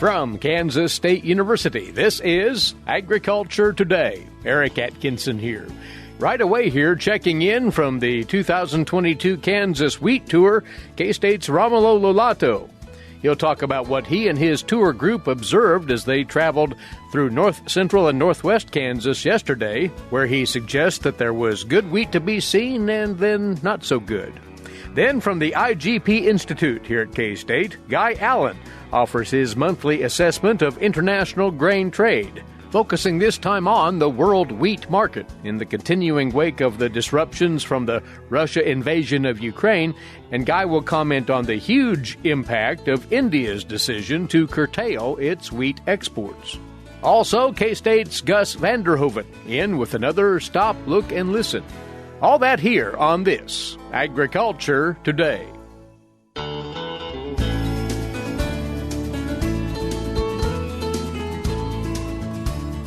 From Kansas State University, this is Agriculture Today. Eric Atkinson here. Right away here, checking in from the 2022 Kansas Wheat Tour, K-State's Romulo Lollato. He'll talk about what he and his tour group observed as they traveled through north central and northwest Kansas yesterday, where he suggests that there was good wheat to be seen and then not so good. Then from the IGP Institute here at K-State, Guy Allen offers his monthly assessment of international grain trade, focusing this time on the world wheat market in the continuing wake of the disruptions from the Russia invasion of Ukraine, and Guy will comment on the huge impact of India's decision to curtail its wheat exports. Also, K-State's Gus van Der Hoeven in with another Stop, Look, and Listen. All that here on this Agriculture Today.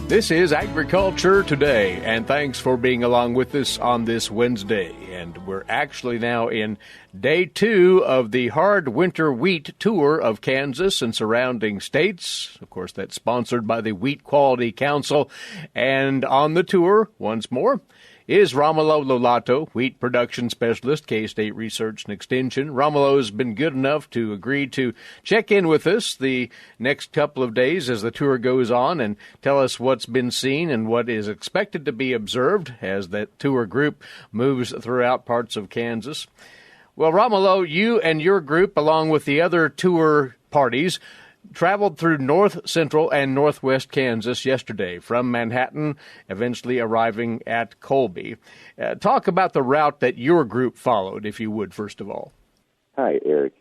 This is Agriculture Today, and thanks for being along with us on this Wednesday. And we're actually now in day 2 of the Hard Winter Wheat Tour of Kansas and surrounding states. Of course, that's sponsored by the Wheat Quality Council. And on the tour, once more, is Romulo Lollato, wheat production specialist, K-State Research and Extension. Romulo's been good enough to agree to check in with us the next couple of days as the tour goes on and tell us what's been seen and what is expected to be observed as that tour group moves throughout parts of Kansas. Well, Romulo, you and your group, along with the other tour parties, traveled through north central and northwest Kansas yesterday from Manhattan, eventually arriving at Colby. Talk about the route that your group followed, if you would, first of all. Hi, Eric.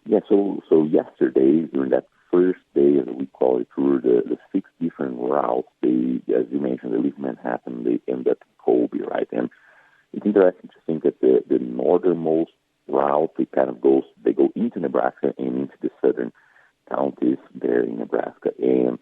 Yeah, so yesterday, during that first day of the Wheat Quality Tour, the 6 different routes, as you mentioned, they leave Manhattan, they end up in Colby, right? And it's interesting to think that the northernmost route, they go into Nebraska and into the southern counties there in Nebraska, and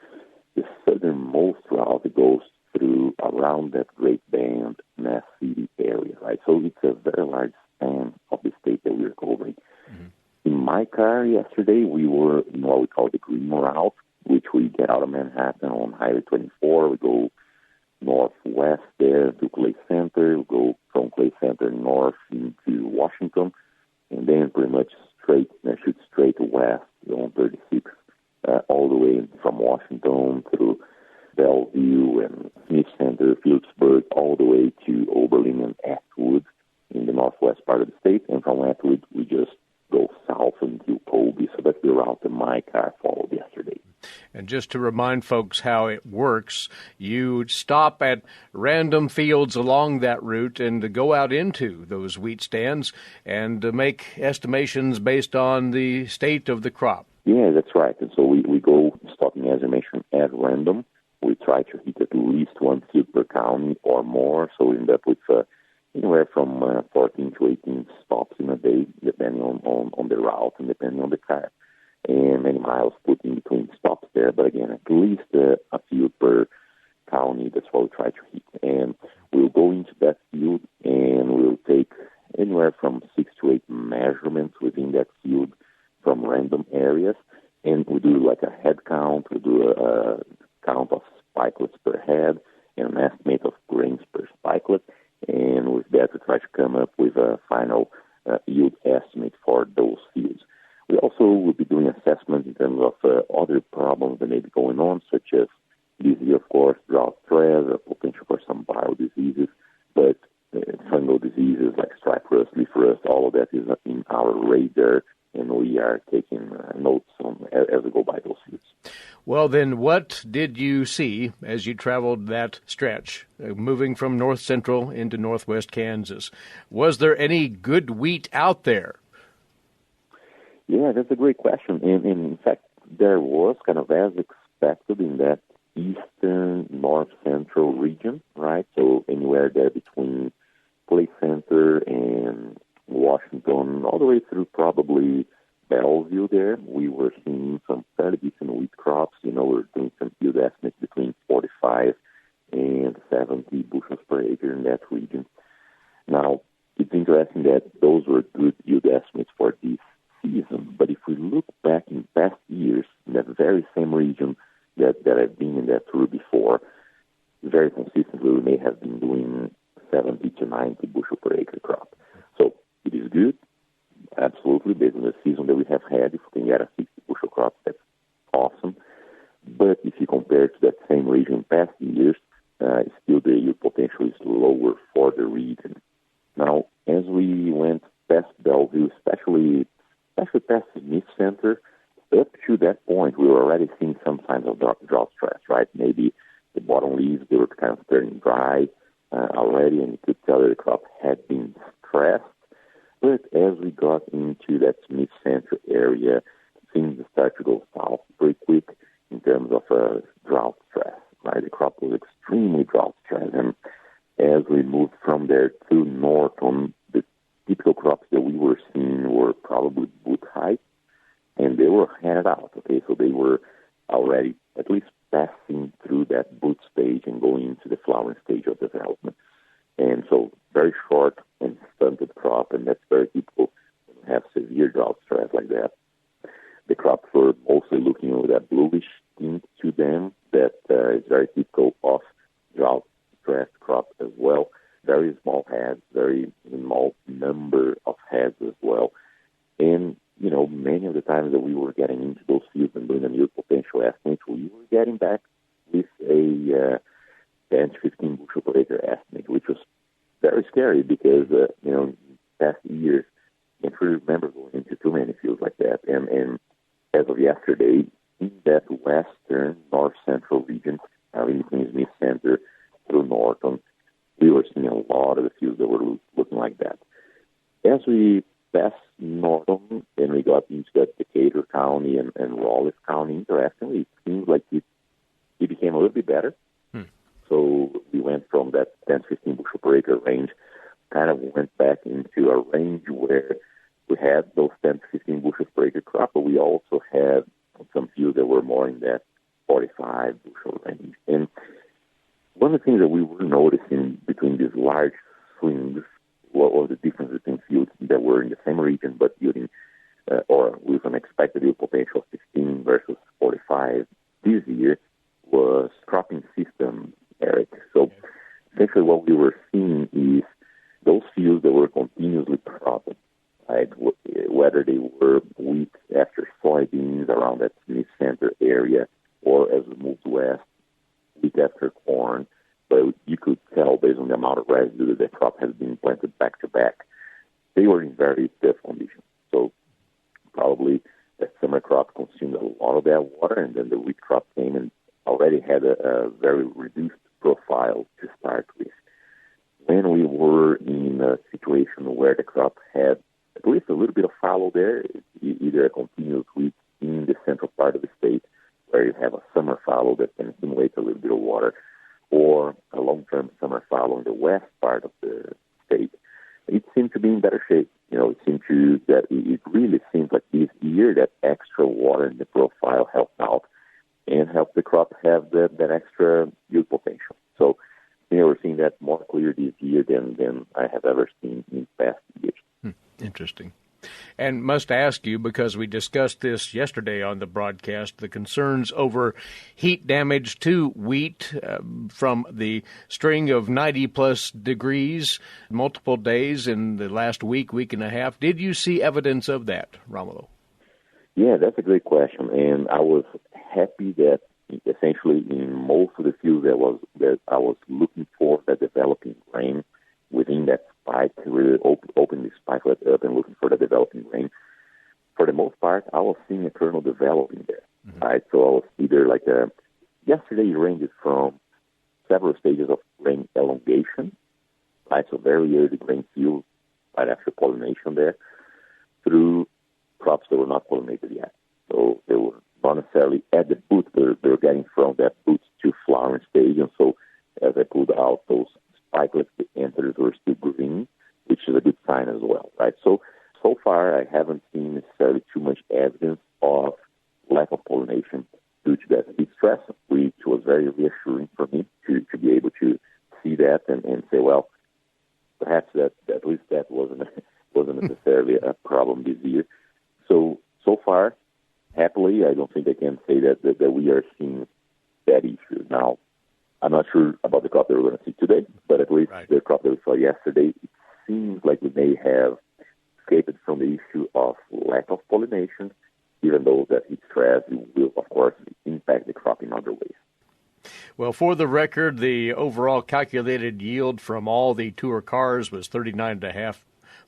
the southernmost route goes through around that Great Bend, Mass City area, right? So it's a very large span of the state that we're covering. Mm-hmm. In my car yesterday, we were in what we call the green route, which we get out of Manhattan on Highway 24. We go northwest there to Clay Center. We go from Clay Center north into Washington, and then pretty much shoot straight west on 36, all the way from Washington through Bellevue and Smith Center, Phillipsburg, all the way to Oberlin and Atwood in the northwest part of the state. And from Atwood, we just go south into Colby. So that's the route that my car followed yesterday. And just to remind folks how it works, you stop at random fields along that route and go out into those wheat stands and make estimations based on the state of the crop. Yeah, that's right. And so we go stopping, as I mentioned, at random. We try to hit at least 1 field per county or more, so we end up with anywhere from 14 to 18 stops in a day, depending on the route and depending on the car. And many miles put in between stops there, but again, at least a field per county, that's what we try to hit. And we'll go into that field and we'll take anywhere from 6 to 8 measurements within that field from random areas, and we do like a head count, we do a count of spikelets per head, and an estimate of grains per spikelet, and with that we try to come up with a final yield estimate for those fields. We also will be doing assessments in terms of other problems that may be going on, such as this year, of course, drought threat, potential for some viral diseases, but fungal diseases like stripe rust, leaf rust, all of that is in our radar, and we are taking notes on as we go by those fields. Well, then, what did you see as you traveled that stretch, moving from north central into northwest Kansas? Was there any good wheat out there? Yeah, that's a great question. And in fact, there was kind of as expected in that eastern, north-central region, right? So anywhere there between Clay Center and Washington, all the way through probably Bellevue there, we were seeing some fairly decent wheat crops. We're doing some yield estimates between 45 and 70 bushels per acre in that region. Now, it's interesting that those were good yield estimates for this season, but if we look back in past years, in that very same region that I've been in that tour before, very consistently, we may have been doing 70 to 90 bushel per acre crop. So it is good, absolutely, based on the season that we have had. If we can get a 60 bushel crop, that's awesome. But if you compare it to that same region past years, still the yield potential is lower for the region. Now, as we went past Bellevue, especially past the Smith Center, up to that point, we were already seeing some signs of drought stress, right? Maybe the bottom leaves, they were kind of turning dry already, and you could tell that the crop had been stressed. But as we got into that Smith Center area, things started to go south pretty quick in terms of drought stress, right? The crop was extremely drought stressed, and as we moved from there to Norton, the typical crops that we were seeing were probably boot height, and they were handed out, okay? So they were already at least passing through that boot stage and going into the flowering stage of development. And so very short and stunted crop, and that's very typical when you have severe drought stress like that. The crops were mostly looking with that bluish tint to them that is very typical of drought-stressed crops as well. Very small heads, very small number of heads as well. And, you know, many of the times that we were getting into those fields and doing a yield potential estimate, we were getting back with a 10 to 15 bushel per acre estimate, which was very scary because, you know, past years, I can't really remember going into too many fields like that. And as of yesterday, in that western, north-central region, in Smith Center through Norton, we were seeing a lot of the fields that were looking like that. As we passed Norton and we got into that Decatur County and Wallace County, interestingly, it seems like it became a little bit better. So we went from that 10 to 15 bushel per acre range, kind of went back into a range where we had those 10 to 15 bushels per acre crop, but we also had some fields that were more in that 45 bushel range. And one of the things that we were noticing between these large swings, what was the difference between fields that were in the same region but yielding or with an expected yield potential of 16 versus 45 this year, was cropping system, Eric. So essentially what we were seeing is those fields that were continuously cropping, right? Whether they were wheat after soybeans around that Smith Center area, or as we moved west, wheat after corn, but you could tell based on the amount of residue that the crop has been planted back to back, they were in very tough conditions. So probably that summer crop consumed a lot of that water, and then the wheat crop came and already had a very reduced profile to start with. When we were in a situation where the crop had at least a little bit of fallow there, either a continuous wheat in the central part of the state where you have a summer fallow that can accumulate a little bit of water, or a long-term summer fallow in the west part of the state, it seemed to be in better shape. You know, it really seems like this year that extra water in the profile helped out and helped the crop have that extra yield potential. So, you know, we're seeing that more clear this year than I have ever seen in past years. Interesting. And must ask you, because we discussed this yesterday on the broadcast, the concerns over heat damage to wheat from the string of 90-plus degrees, multiple days in the last week and a half. Did you see evidence of that, Romulo? Yeah, that's a great question. And I was happy that essentially in most of the fields that I was looking for that developing grain within that spike, really open the spike up and looking for the developing grain. For the most part, I was seeing a kernel developing there, right? So I was either yesterday it ranged from several stages of grain elongation, right? So very early grain field right after pollination there, through crops that were not pollinated yet. So they were not necessarily at the boot, but they were getting from that boot to flowering stage. And so as I pulled out those spikelets, the anthers were still green, which is a good sign as well, right? So far, I haven't seen necessarily too much evidence of lack of pollination due to that heat stress, which was very reassuring for me to be able to see that and say, well, perhaps that at least that wasn't necessarily a problem this year. So far, happily, I don't think I can say that we are seeing that issue. Now, I'm not sure about the crop that we're going to see today, but at least the crop that we saw yesterday, it seems like we may have escaped from the issue of lack of pollination, even though that heat stress will, of course, impact the crop in other ways. Well, for the record, the overall calculated yield from all the tour cars was 39.5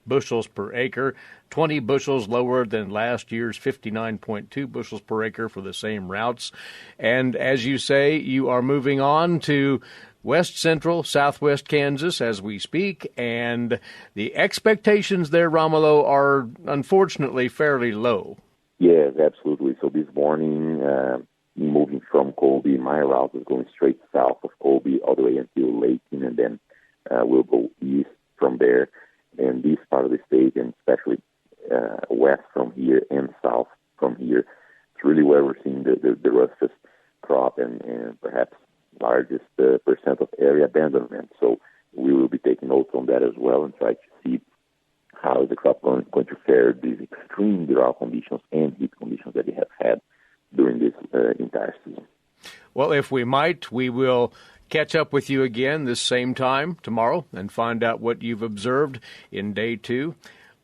bushels per acre, 20 bushels lower than last year's 59.2 bushels per acre for the same routes. And as you say, you are moving on to west central, southwest Kansas as we speak, and the expectations there, Romulo, are unfortunately fairly low. Yes, absolutely. So this morning, moving from Colby, my route is going straight south of Colby all the way until Layton, and then we'll go east from there. And this part of the state, and especially west from here and south from here, it's really where we're seeing the roughest crop and perhaps largest percent of area abandonment. So we will be taking notes on that as well and try to see how is the crop going to fare these extreme drought conditions and heat conditions that we have had during this entire season. Well, if we might, we will catch up with you again this same time tomorrow and find out what you've observed in day 2.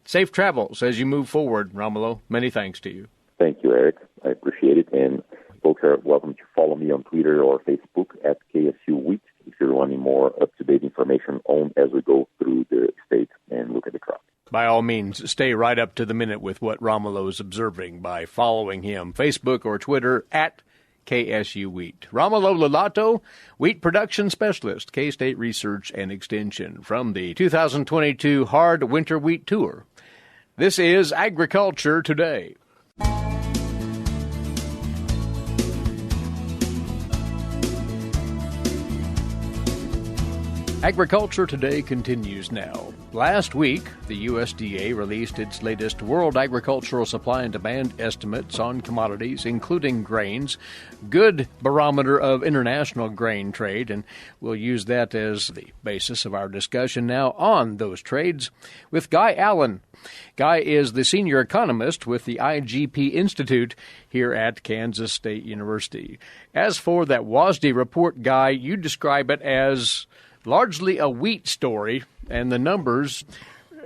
Safe travels as you move forward, Romulo. Many thanks to you. Thank you, Eric. I appreciate it. And folks are welcome to follow me on Twitter or Facebook at KSU Wheat if you're wanting more up-to-date information on as we go through the state and look at the crop. By all means, stay right up to the minute with what Romulo is observing by following him, Facebook or Twitter at KSU Wheat. Romulo Lollato, Wheat Production Specialist, K-State Research and Extension, from the 2022 Hard Winter Wheat Tour. This is Agriculture Today. Agriculture Today continues now. Last week, the USDA released its latest World Agricultural Supply and Demand estimates on commodities, including grains. Good barometer of international grain trade, and we'll use that as the basis of our discussion now on those trades with Guy Allen. Guy is the senior economist with the IGP Institute here at Kansas State University. As for that WASDE report, Guy, you describe it as largely a wheat story, and the numbers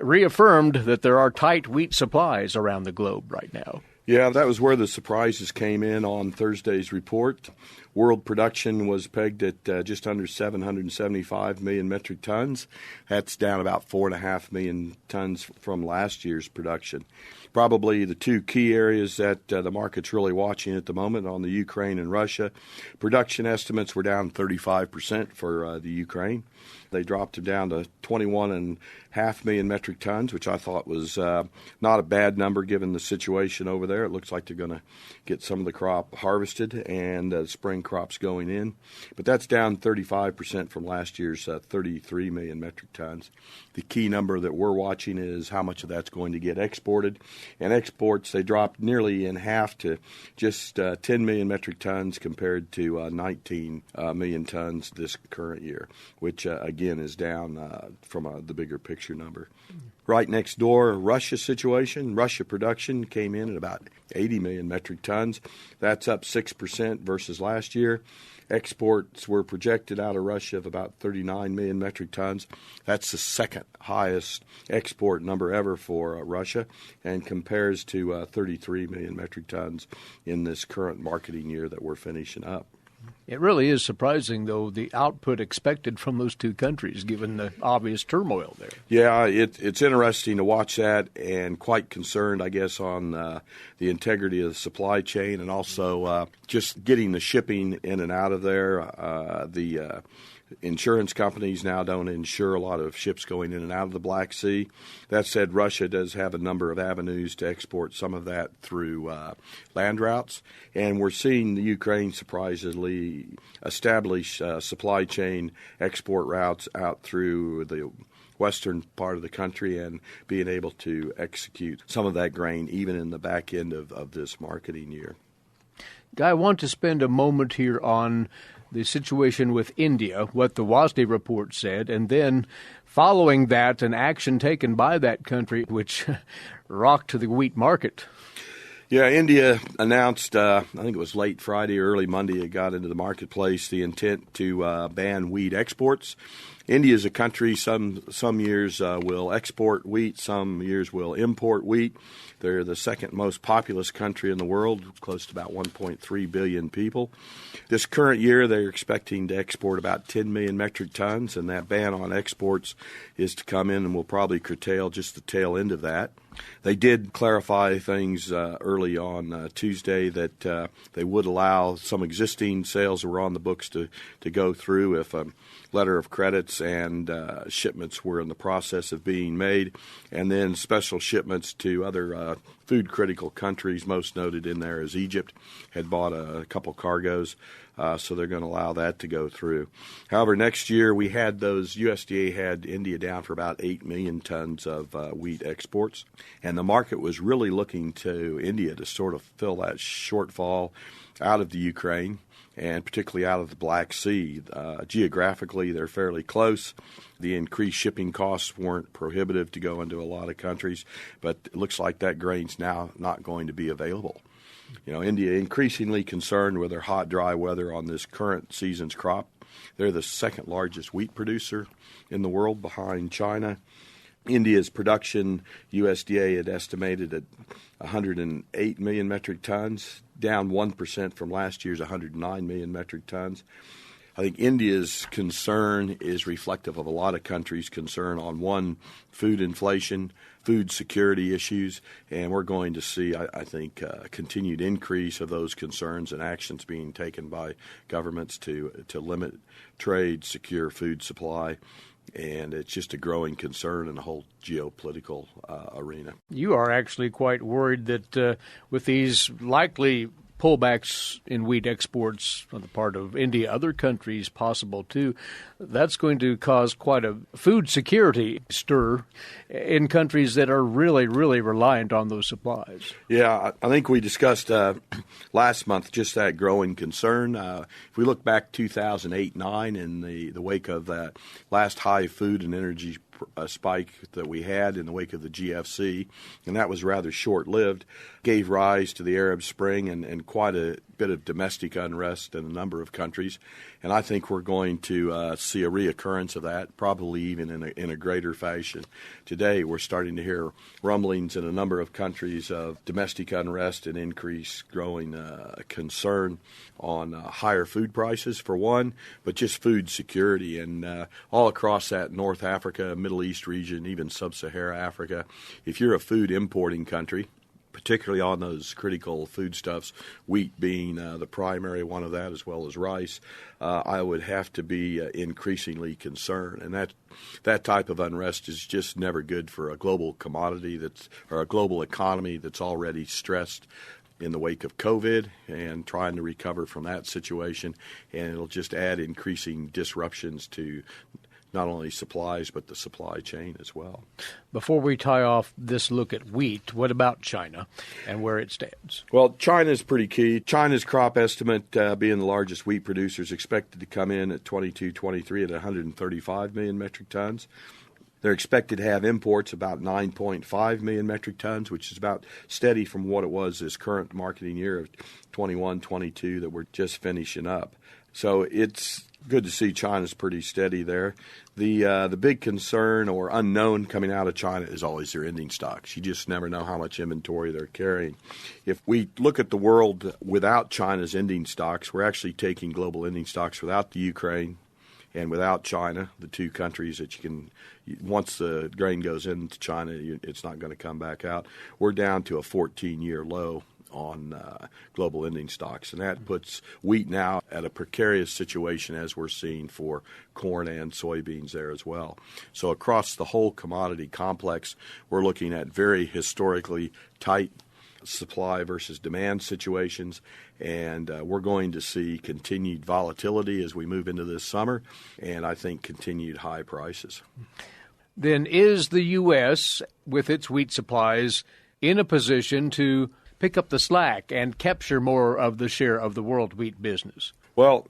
reaffirmed that there are tight wheat supplies around the globe right now. Yeah, that was where the surprises came in on Thursday's report. World production was pegged at just under 775 million metric tons. That's down about 4.5 million tons from last year's production. Probably the two key areas that the market's really watching at the moment on the Ukraine and Russia. Production estimates were down 35% for the Ukraine. They dropped it down to 21.5 million metric tons, which I thought was not a bad number given the situation over there. It looks like they're going to get some of the crop harvested and spring crops going in. But that's down 35% from last year's 33 million metric tons. The key number that we're watching is how much of that's going to get exported. And exports, they dropped nearly in half to just 10 million metric tons compared to 19 million tons this current year, which again is down from the bigger picture number. Right next door, Russia's situation. Russia production came in at about 80 million metric tons. That's up 6% versus last year. Exports were projected out of Russia of about 39 million metric tons. That's the second highest export number ever for Russia and compares to 33 million metric tons in this current marketing year that we're finishing up. It really is surprising, though, the output expected from those two countries, given the obvious turmoil there. Yeah, it's interesting to watch that, and quite concerned, I guess, on the integrity of the supply chain and also just getting the shipping in and out of there. The insurance companies now don't insure a lot of ships going in and out of the Black Sea. That said, Russia does have a number of avenues to export some of that through land routes, and we're seeing the Ukraine surprisingly establish supply chain export routes out through the western part of the country and being able to execute some of that grain even in the back end of this marketing year. Guy, I want to spend a moment here on the situation with India, what the WASDE report said, and then following that, an action taken by that country which rocked the wheat market. Yeah, India announced, I think it was late Friday or early Monday, it got into the marketplace, the intent to ban wheat exports. India is a country, some years will export wheat, some years will import wheat. They're the second most populous country in the world, close to about 1.3 billion people. This current year, they're expecting to export about 10 million metric tons, and that ban on exports is to come in and will probably curtail just the tail end of that. They did clarify things early on Tuesday that they would allow some existing sales that were on the books to go through if a letter of credits and shipments were in the process of being made, and then special shipments to other food-critical countries. Most noted in there is Egypt, had bought a couple cargoes, so they're going to allow that to go through. However, next year we had USDA had India down for about 8 million tons of wheat exports, and the market was really looking to India to sort of fill that shortfall out of the Ukraine, and particularly out of the Black Sea. Geographically, they're fairly close. The increased shipping costs weren't prohibitive to go into a lot of countries, but it looks like that grain's now not going to be available. India increasingly concerned with their hot, dry weather on this current season's crop. They're the second largest wheat producer in the world behind China. India's production, USDA had estimated at 108 million metric tons, down 1% from last year's 109 million metric tons. I think India's concern is reflective of a lot of countries' concern on, one, food inflation, food security issues, and we're going to see, I think, a continued increase of those concerns and actions being taken by governments to limit trade, secure food supply. And it's just a growing concern in the whole geopolitical arena. You are actually quite worried that with these likely pullbacks in wheat exports on the part of India, other countries possible too, that's going to cause quite a food security stir in countries that are really, really reliant on those supplies. Yeah, I think we discussed last month just that growing concern. If we look back 2008-9 in the wake of that last high food and energy spike that we had in the wake of the GFC, and that was rather short-lived, gave rise to the Arab Spring and quite a bit of domestic unrest in a number of countries. And I think we're going to see a reoccurrence of that, probably even in a greater fashion. Today, we're starting to hear rumblings in a number of countries of domestic unrest and increased growing concern on higher food prices, for one, but just food security. And all across that North Africa, Middle East region, even sub-Saharan Africa, if you're a food importing country, particularly on those critical foodstuffs, wheat being the primary one of that, as well as rice, I would have to be increasingly concerned. And that type of unrest is just never good for a global commodity or a global economy that's already stressed in the wake of COVID and trying to recover from that situation. And it'll just add increasing disruptions to not only supplies, but the supply chain as well. Before we tie off this look at wheat, what about China and where it stands? Well, China's pretty key. China's crop estimate, being the largest wheat producer, is expected to come in at 22-23 at 135 million metric tons. They're expected to have imports about 9.5 million metric tons, which is about steady from what it was this current marketing year of 21-22 that we're just finishing up. So it's good to see China's pretty steady there. The big concern or unknown coming out of China is always their ending stocks. You just never know how much inventory they're carrying. If we look at the world without China's ending stocks, we're actually taking global ending stocks without the Ukraine and without China, the two countries that once the grain goes into China, it's not going to come back out. We're down to a 14-year low on global ending stocks, and that puts wheat now at a precarious situation, as we're seeing for corn and soybeans there as well. So across the whole commodity complex, we're looking at very historically tight supply versus demand situations, and we're going to see continued volatility as we move into this summer, and I think continued high prices. Then is the U.S., with its wheat supplies, in a position to pick up the slack and capture more of the share of the world wheat business? Well,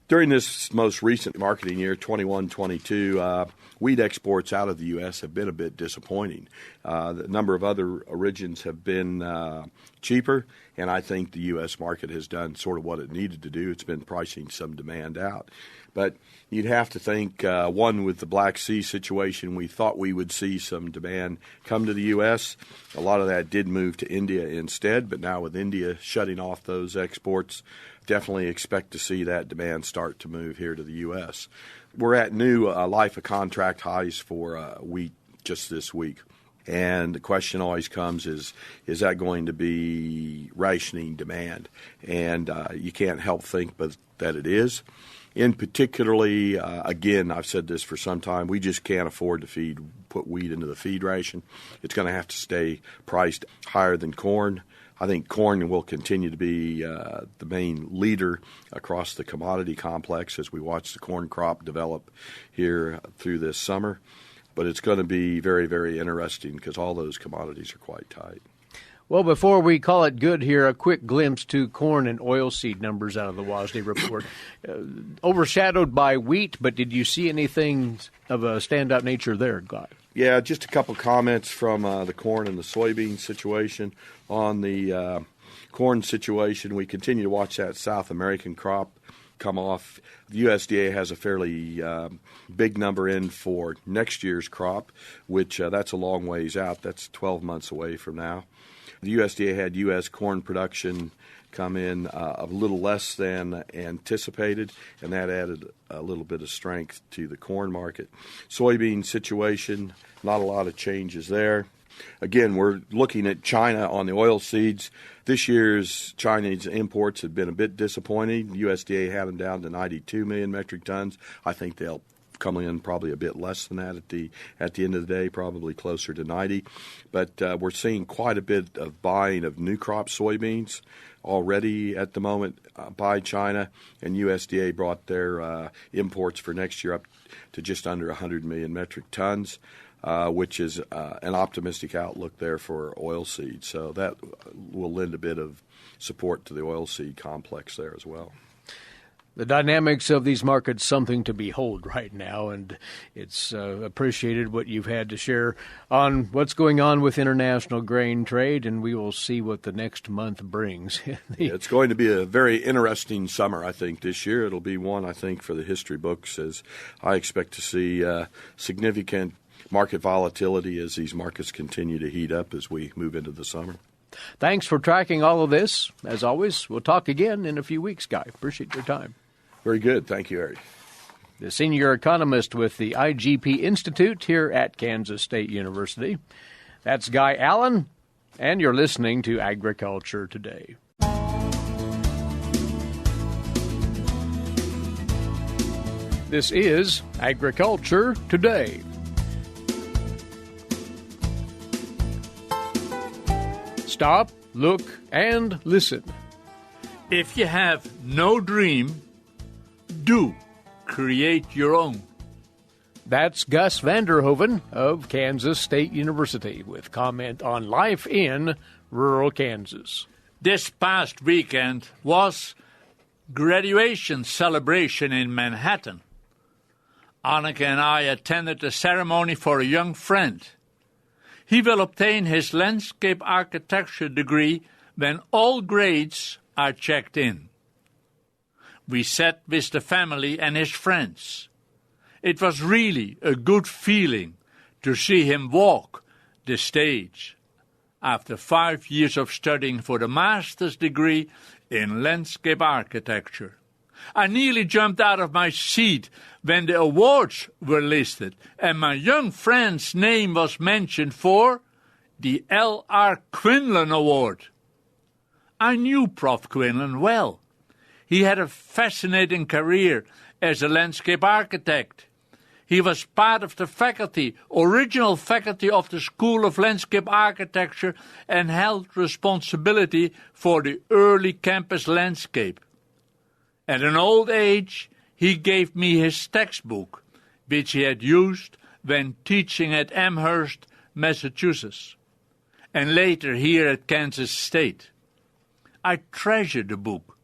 during this most recent marketing year, 21-22, wheat exports out of the U.S. have been a bit disappointing. The number of other origins have been cheaper, and I think the U.S. market has done sort of what it needed to do. It's been pricing some demand out. But you'd have to think, one, with the Black Sea situation, we thought we would see some demand come to the U.S. A lot of that did move to India instead, but now with India shutting off those exports, definitely expect to see that demand start to move here to the U.S. We're at new life of contract highs for wheat just this week. And the question always comes is that going to be rationing demand? And you can't help think but that it is. In particularly, again, I've said this for some time, we just can't afford to put wheat into the feed ration. It's going to have to stay priced higher than corn. I think corn will continue to be the main leader across the commodity complex as we watch the corn crop develop here through this summer. But it's going to be very, very interesting because all those commodities are quite tight. Well, before we call it good here, a quick glimpse to corn and oilseed numbers out of the WSDA report. Overshadowed by wheat, but did you see anything of a standout nature there, Guy? Yeah, just a couple comments from the corn and the soybean situation. On the corn situation, we continue to watch that South American crop come off. The USDA has a fairly big number in for next year's crop, which that's a long ways out. That's 12 months away from now. The USDA had U.S. corn production come in a little less than anticipated, and that added a little bit of strength to the corn market. Soybean situation, not a lot of changes there. Again, we're looking at China on the oil seeds. This year's Chinese imports have been a bit disappointing. USDA had them down to 92 million metric tons. I think they'll come in probably a bit less than that at the end of the day, probably closer to 90. But we're seeing quite a bit of buying of new crop soybeans already at the moment by China, and USDA brought their imports for next year up to just under 100 million metric tons. Which is an optimistic outlook there for oilseed. So that will lend a bit of support to the oilseed complex there as well. The dynamics of these markets, something to behold right now, and it's appreciated what you've had to share on what's going on with international grain trade, and we will see what the next month brings. It's going to be a very interesting summer, I think, this year. It'll be one, I think, for the history books, as I expect to see significant market volatility as these markets continue to heat up as we move into the summer. Thanks for tracking all of this. As always, we'll talk again in a few weeks, Guy. Appreciate your time. Very good. Thank you, Eric. The senior economist with the IGP Institute here at Kansas State University. That's Guy Allen, and you're listening to Agriculture Today. This is Agriculture Today. Stop, look, and listen. If you have no dream, do create your own. That's Gus van Der Hoeven of Kansas State University with comment on life in rural Kansas. This past weekend was graduation celebration in Manhattan. Anneke and I attended the ceremony for a young friend. He will obtain his landscape architecture degree when all grades are checked in. We sat with the family and his friends. It was really a good feeling to see him walk the stage after 5 years of studying for the master's degree in landscape architecture. I nearly jumped out of my seat when the awards were listed and my young friend's name was mentioned for the L.R. Quinlan Award. I knew Prof. Quinlan well. He had a fascinating career as a landscape architect. He was part of the original faculty of the School of Landscape Architecture and held responsibility for the early campus landscape. At an old age, he gave me his textbook, which he had used when teaching at Amherst, Massachusetts, and later here at Kansas State. I treasure the book,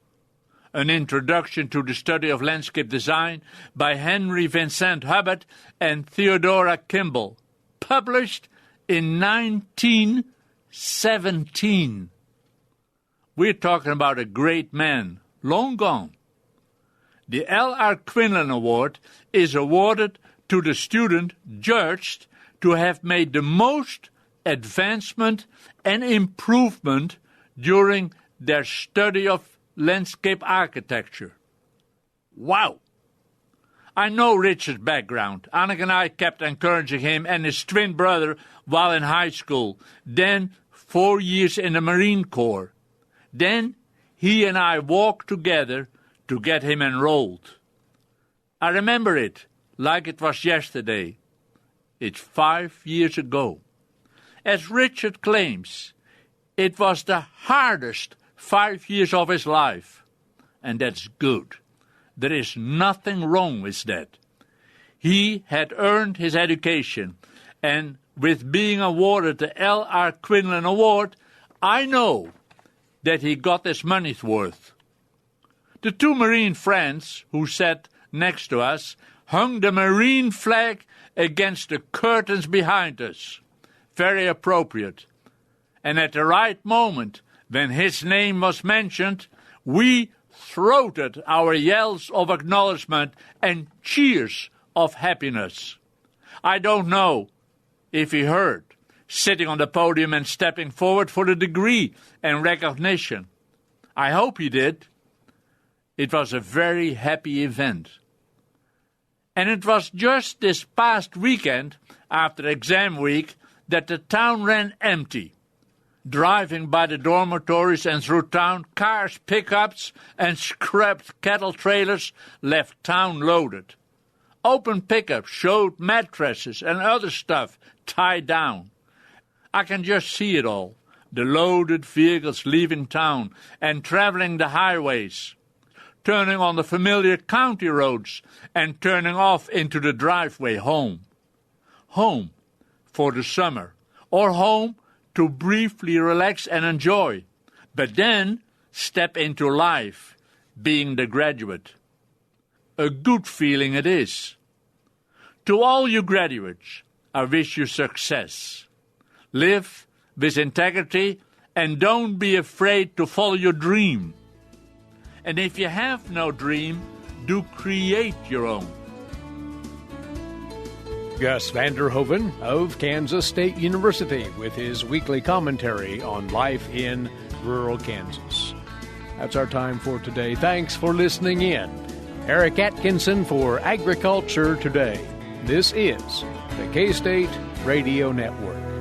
An Introduction to the Study of Landscape Design by Henry Vincent Hubbard and Theodora Kimball, published in 1917. We're talking about a great man, long gone. The L.R. Quinlan Award is awarded to the student judged to have made the most advancement and improvement during their study of landscape architecture. Wow! I know Richard's background. Anneke and I kept encouraging him and his twin brother while in high school, then 4 years in the Marine Corps. Then he and I walked together to get him enrolled. I remember it like it was yesterday. It's 5 years ago. As Richard claims, it was the hardest 5 years of his life, and that's good. There is nothing wrong with that. He had earned his education, and with being awarded the L.R. Quinlan Award, I know that he got his money's worth. The two Marine friends who sat next to us hung the Marine flag against the curtains behind us. Very appropriate. And at the right moment, when his name was mentioned, we throated our yells of acknowledgement and cheers of happiness. I don't know if he heard, sitting on the podium and stepping forward for the degree and recognition. I hope he did. It was a very happy event. And it was just this past weekend, after exam week, that the town ran empty. Driving by the dormitories and through town, cars, pickups, and scrapped cattle trailers left town loaded. Open pickups showed mattresses and other stuff tied down. I can just see it all, the loaded vehicles leaving town and traveling the highways, turning on the familiar county roads and turning off into the driveway home. Home for the summer, or home to briefly relax and enjoy, but then step into life, being the graduate. A good feeling it is. To all you graduates, I wish you success. Live with integrity and don't be afraid to follow your dream. And if you have no dream, do create your own. Gus van Der Hoeven of Kansas State University with his weekly commentary on life in rural Kansas. That's our time for today. Thanks for listening in. Eric Atkinson for Agriculture Today. This is the K-State Radio Network.